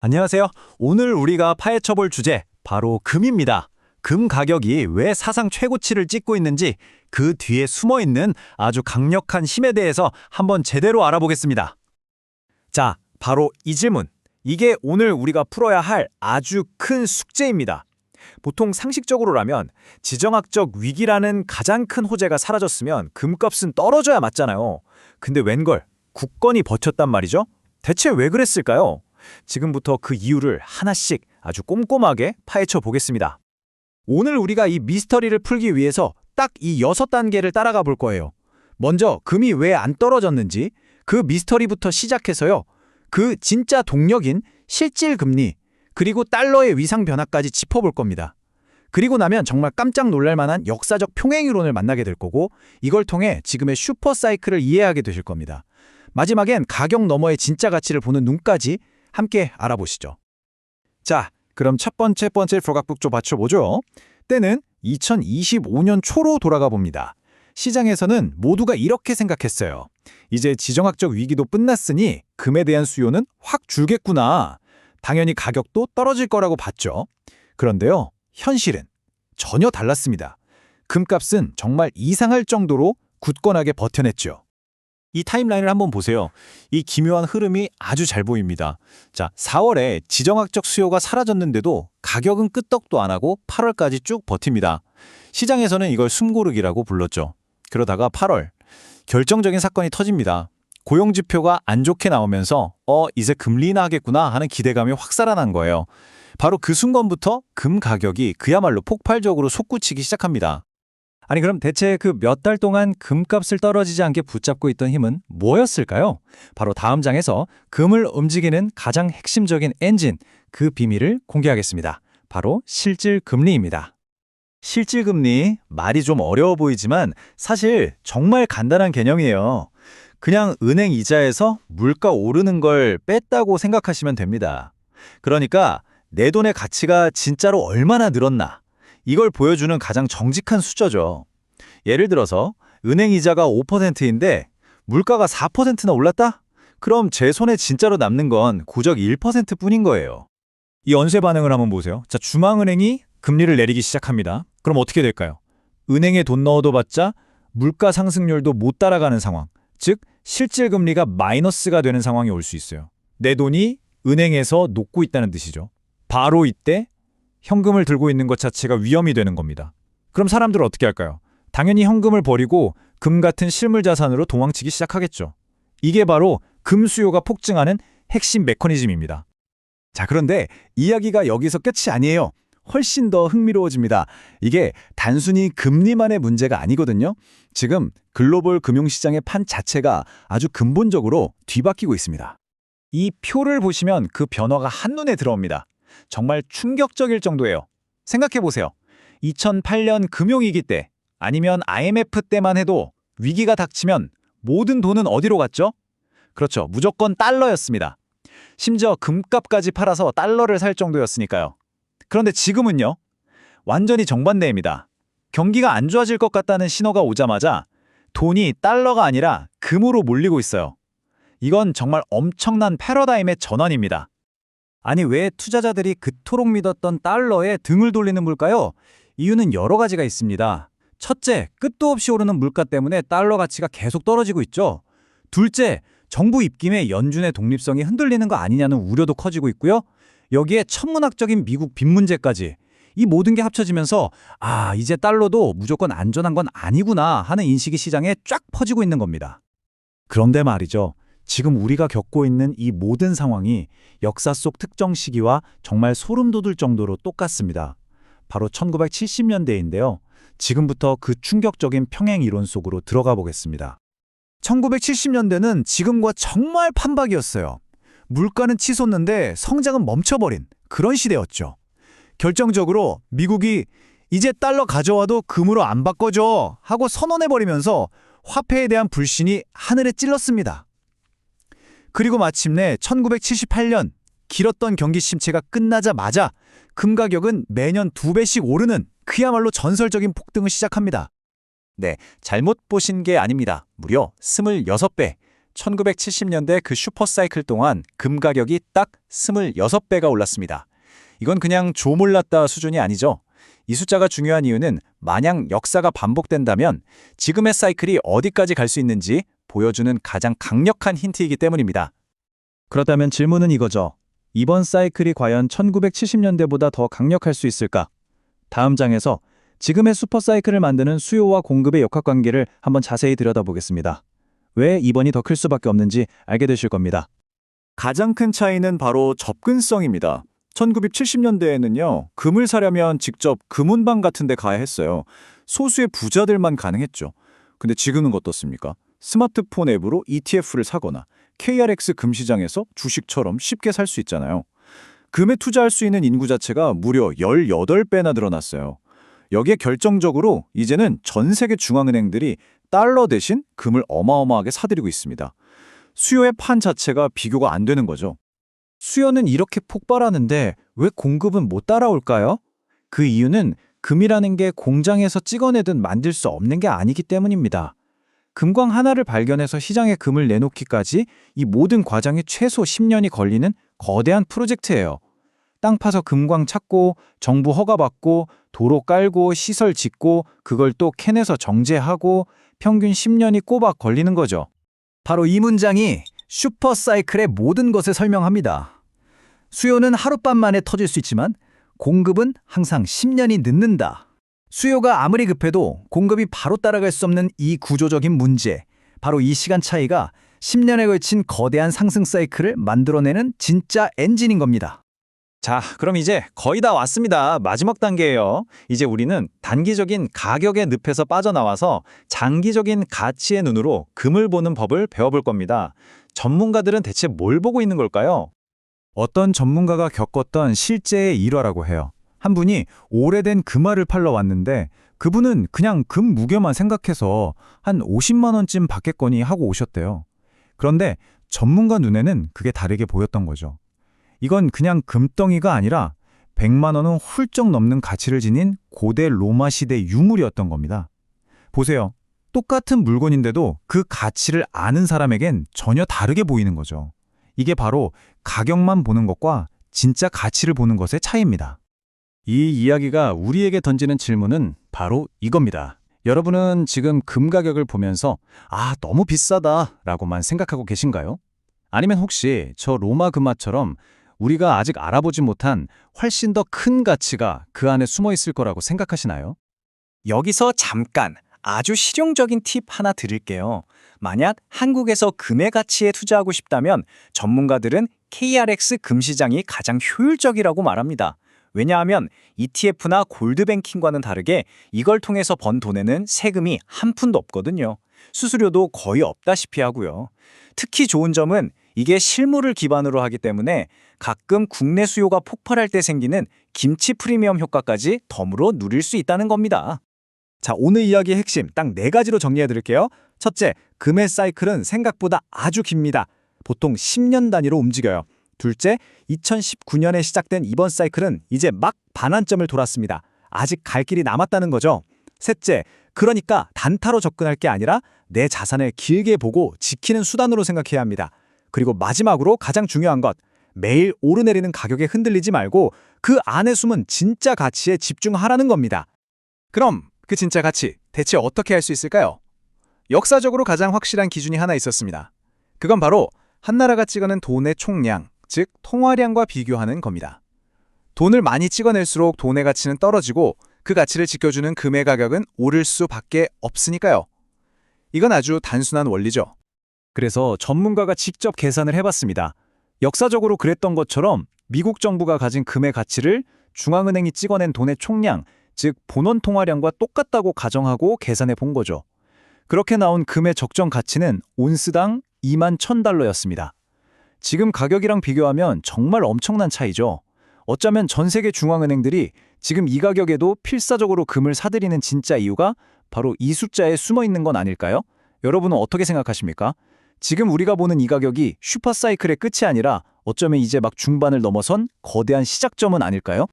안녕하세요. 오늘 우리가 파헤쳐볼 주제, 바로 금입니다. 금 가격이 왜 사상 최고치를 찍고 있는지 그 뒤에 숨어있는 아주 강력한 힘에 대해서 한번 제대로 알아보겠습니다. 자, 바로 이 질문. 이게 오늘 우리가 풀어야 할 아주 큰 숙제입니다. 보통 상식적으로라면 지정학적 위기라는 가장 큰 호재가 사라졌으면 금값은 떨어져야 맞잖아요. 근데 웬걸, 굳건히 버텼단 말이죠? 대체 왜 그랬을까요? 지금부터 그 이유를 하나씩 아주 꼼꼼하게 파헤쳐 보겠습니다. 오늘 우리가 이 미스터리를 풀기 위해서 딱 이 6단계를 따라가 볼 거예요. 먼저 금이 왜 안 떨어졌는지, 그 미스터리부터 시작해서요. 그 진짜 동력인 실질 금리, 그리고 달러의 위상 변화까지 짚어볼 겁니다. 그리고 나면 정말 깜짝 놀랄 만한 역사적 평행이론을 만나게 될 거고, 이걸 통해 지금의 슈퍼사이클을 이해하게 되실 겁니다. 마지막엔 가격 너머의 진짜 가치를 보는 눈까지 함께 알아보시죠. 자, 그럼 첫 번째 조각북조 받쳐보죠. 때는 2025년 초로 돌아가 봅니다. 시장에서는 모두가 이렇게 생각했어요. 이제 지정학적 위기도 끝났으니 금에 대한 수요는 확 줄겠구나. 당연히 가격도 떨어질 거라고 봤죠. 그런데요, 현실은 전혀 달랐습니다. 금값은 정말 이상할 정도로 굳건하게 버텨냈죠. 이 타임라인을 한번 보세요. 이 기묘한 흐름이 아주 잘 보입니다. 자, 4월에 지정학적 수요가 사라졌는데도 가격은 끄떡도 안 하고 8월까지 쭉 버팁니다. 시장에서는 이걸 숨고르기라고 불렀죠. 그러다가 8월, 결정적인 사건이 터집니다. 고용지표가 안 좋게 나오면서 이제 금리 인하 하겠구나 하는 기대감이 확 살아난 거예요. 바로 그 순간부터 금 가격이 그야말로 폭발적으로 솟구치기 시작합니다. 아니 그럼 대체 그 몇 달 동안 금값을 떨어지지 않게 붙잡고 있던 힘은 뭐였을까요? 바로 다음 장에서 금을 움직이는 가장 핵심적인 엔진, 그 비밀을 공개하겠습니다. 바로 실질 금리입니다. 실질 금리, 말이 좀 어려워 보이지만 사실 정말 간단한 개념이에요. 그냥 은행 이자에서 물가 오르는 걸 뺐다고 생각하시면 됩니다. 그러니까 내 돈의 가치가 진짜로 얼마나 늘었나, 이걸 보여주는 가장 정직한 숫자죠. 예를 들어서 은행 이자가 5%인데 물가가 4%나 올랐다? 그럼 제 손에 진짜로 남는 건 고작 1%뿐인 거예요. 이 연쇄 반응을 한번 보세요. 자, 중앙은행이 금리를 내리기 시작합니다. 그럼 어떻게 될까요? 은행에 돈 넣어도 봤자 물가 상승률도 못 따라가는 상황. 즉, 실질 금리가 마이너스가 되는 상황이 올 수 있어요. 내 돈이 은행에서 녹고 있다는 뜻이죠. 바로 이때 현금을 들고 있는 것 자체가 위험이 되는 겁니다. 그럼 사람들은 어떻게 할까요? 당연히 현금을 버리고 금 같은 실물 자산으로 도망치기 시작하겠죠. 이게 바로 금 수요가 폭증하는 핵심 메커니즘입니다. 자, 그런데 이야기가 여기서 끝이 아니에요. 훨씬 더 흥미로워집니다. 이게 단순히 금리만의 문제가 아니거든요. 지금 글로벌 금융시장의 판 자체가 아주 근본적으로 뒤바뀌고 있습니다. 이 표를 보시면 그 변화가 한눈에 들어옵니다. 정말 충격적일 정도예요. 생각해보세요. 2008년 금융위기 때, 아니면 IMF 때만 해도 위기가 닥치면 모든 돈은 어디로 갔죠? 그렇죠. 무조건 달러였습니다. 심지어 금값까지 팔아서 달러를 살 정도였으니까요. 그런데 지금은요? 완전히 정반대입니다. 경기가 안 좋아질 것 같다는 신호가 오자마자 돈이 달러가 아니라 금으로 몰리고 있어요. 이건 정말 엄청난 패러다임의 전환입니다. 아니 왜 투자자들이 그토록 믿었던 달러에 등을 돌리는 걸까요? 이유는 여러 가지가 있습니다. 첫째, 끝도 없이 오르는 물가 때문에 달러 가치가 계속 떨어지고 있죠. 둘째, 정부 입김에 연준의 독립성이 흔들리는 거 아니냐는 우려도 커지고 있고요. 여기에 천문학적인 미국 빚 문제까지, 이 모든 게 합쳐지면서 이제 달러도 무조건 안전한 건 아니구나 하는 인식이 시장에 쫙 퍼지고 있는 겁니다. 그런데 말이죠. 지금 우리가 겪고 있는 이 모든 상황이 역사 속 특정 시기와 정말 소름 돋을 정도로 똑같습니다. 바로 1970년대인데요. 지금부터 그 충격적인 평행 이론 속으로 들어가 보겠습니다. 1970년대는 지금과 정말 판박이었어요. 물가는 치솟는데 성장은 멈춰버린 그런 시대였죠. 결정적으로 미국이 이제 달러 가져와도 금으로 안 바꿔줘 하고 선언해버리면서 화폐에 대한 불신이 하늘에 찔렀습니다. 그리고 마침내 1978년 길었던 경기 침체가 끝나자마자 금 가격은 매년 2배씩 오르는 그야말로 전설적인 폭등을 시작합니다. 네, 잘못 보신 게 아닙니다. 무려 26배. 1970년대 그 슈퍼사이클 동안 금 가격이 딱 26배가 올랐습니다. 이건 그냥 조몰랐다 수준이 아니죠. 이 숫자가 중요한 이유는 만약 역사가 반복된다면 지금의 사이클이 어디까지 갈 수 있는지 보여주는 가장 강력한 힌트이기 때문입니다. 그렇다면 질문은 이거죠. 이번 사이클이 과연 1970년대보다 더 강력할 수 있을까? 다음 장에서 지금의 슈퍼사이클을 만드는 수요와 공급의 역학관계를 한번 자세히 들여다보겠습니다. 왜 이번이 더 클 수밖에 없는지 알게 되실 겁니다. 가장 큰 차이는 바로 접근성입니다. 1970년대에는요, 금을 사려면 직접 금운방 같은 데 가야 했어요. 소수의 부자들만 가능했죠. 근데 지금은 어떻습니까? 스마트폰 앱으로 ETF를 사거나 KRX 금시장에서 주식처럼 쉽게 살 수 있잖아요. 금에 투자할 수 있는 인구 자체가 무려 18배나 늘어났어요. 여기에 결정적으로 이제는 전 세계 중앙은행들이 달러 대신 금을 어마어마하게 사들이고 있습니다. 수요의 판 자체가 비교가 안 되는 거죠. 수요는 이렇게 폭발하는데 왜 공급은 못 따라올까요? 그 이유는 금이라는 게 공장에서 찍어내든 만들 수 없는 게 아니기 때문입니다. 금광 하나를 발견해서 시장에 금을 내놓기까지 이 모든 과정이 최소 10년이 걸리는 거대한 프로젝트예요. 땅 파서 금광 찾고 정부 허가받고 도로 깔고 시설 짓고 그걸 또 캔에서 정제하고 평균 10년이 꼬박 걸리는 거죠. 바로 이 문장이 슈퍼사이클의 모든 것을 설명합니다. 수요는 하룻밤 만에 터질 수 있지만 공급은 항상 10년이 늦는다. 수요가 아무리 급해도 공급이 바로 따라갈 수 없는 이 구조적인 문제, 바로 이 시간 차이가 10년에 걸친 거대한 상승 사이클을 만들어내는 진짜 엔진인 겁니다. 자, 그럼 이제 거의 다 왔습니다. 마지막 단계예요. 이제 우리는 단기적인 가격의 늪에서 빠져나와서 장기적인 가치의 눈으로 금을 보는 법을 배워볼 겁니다. 전문가들은 대체 뭘 보고 있는 걸까요? 어떤 전문가가 겪었던 실제의 일화라고 해요. 한 분이 오래된 금화를 팔러 왔는데 그분은 그냥 금 무게만 생각해서 한 50만 원쯤 받겠거니 하고 오셨대요. 그런데 전문가 눈에는 그게 다르게 보였던 거죠. 이건 그냥 금덩이가 아니라 100만 원은 훌쩍 넘는 가치를 지닌 고대 로마 시대 유물이었던 겁니다. 보세요. 똑같은 물건인데도 그 가치를 아는 사람에겐 전혀 다르게 보이는 거죠. 이게 바로 가격만 보는 것과 진짜 가치를 보는 것의 차이입니다. 이 이야기가 우리에게 던지는 질문은 바로 이겁니다. 여러분은 지금 금 가격을 보면서 너무 비싸다 라고만 생각하고 계신가요? 아니면 혹시 저 로마 금화처럼 우리가 아직 알아보지 못한 훨씬 더 큰 가치가 그 안에 숨어 있을 거라고 생각하시나요? 여기서 잠깐 아주 실용적인 팁 하나 드릴게요. 만약 한국에서 금의 가치에 투자하고 싶다면 전문가들은 KRX 금시장이 가장 효율적이라고 말합니다. 왜냐하면 ETF나 골드뱅킹과는 다르게 이걸 통해서 번 돈에는 세금이 한 푼도 없거든요. 수수료도 거의 없다시피 하고요. 특히 좋은 점은 이게 실물을 기반으로 하기 때문에 가끔 국내 수요가 폭발할 때 생기는 김치 프리미엄 효과까지 덤으로 누릴 수 있다는 겁니다. 자, 오늘 이야기의 핵심 딱 4가지로 정리해 드릴게요. 첫째, 금의 사이클은 생각보다 아주 깁니다. 보통 10년 단위로 움직여요. 둘째, 2019년에 시작된 이번 사이클은 이제 막 반환점을 돌았습니다. 아직 갈 길이 남았다는 거죠. 셋째, 그러니까 단타로 접근할 게 아니라 내 자산을 길게 보고 지키는 수단으로 생각해야 합니다. 그리고 마지막으로 가장 중요한 것, 매일 오르내리는 가격에 흔들리지 말고 그 안에 숨은 진짜 가치에 집중하라는 겁니다. 그럼 그 진짜 가치 대체 어떻게 할 수 있을까요? 역사적으로 가장 확실한 기준이 하나 있었습니다. 그건 바로 한 나라가 찍어낸 돈의 총량, 즉 통화량과 비교하는 겁니다. 돈을 많이 찍어낼수록 돈의 가치는 떨어지고 그 가치를 지켜주는 금의 가격은 오를 수밖에 없으니까요. 이건 아주 단순한 원리죠. 그래서 전문가가 직접 계산을 해봤습니다. 역사적으로 그랬던 것처럼 미국 정부가 가진 금의 가치를 중앙은행이 찍어낸 돈의 총량, 즉 본원 통화량과 똑같다고 가정하고 계산해 본 거죠. 그렇게 나온 금의 적정 가치는 온스당 21,000달러였습니다. 지금 가격이랑 비교하면 정말 엄청난 차이죠. 어쩌면 전 세계 중앙은행들이 지금 이 가격에도 필사적으로 금을 사들이는 진짜 이유가 바로 이 숫자에 숨어 있는 건 아닐까요? 여러분은 어떻게 생각하십니까? 지금 우리가 보는 이 가격이 슈퍼사이클의 끝이 아니라 어쩌면 이제 막 중반을 넘어선 거대한 시작점은 아닐까요?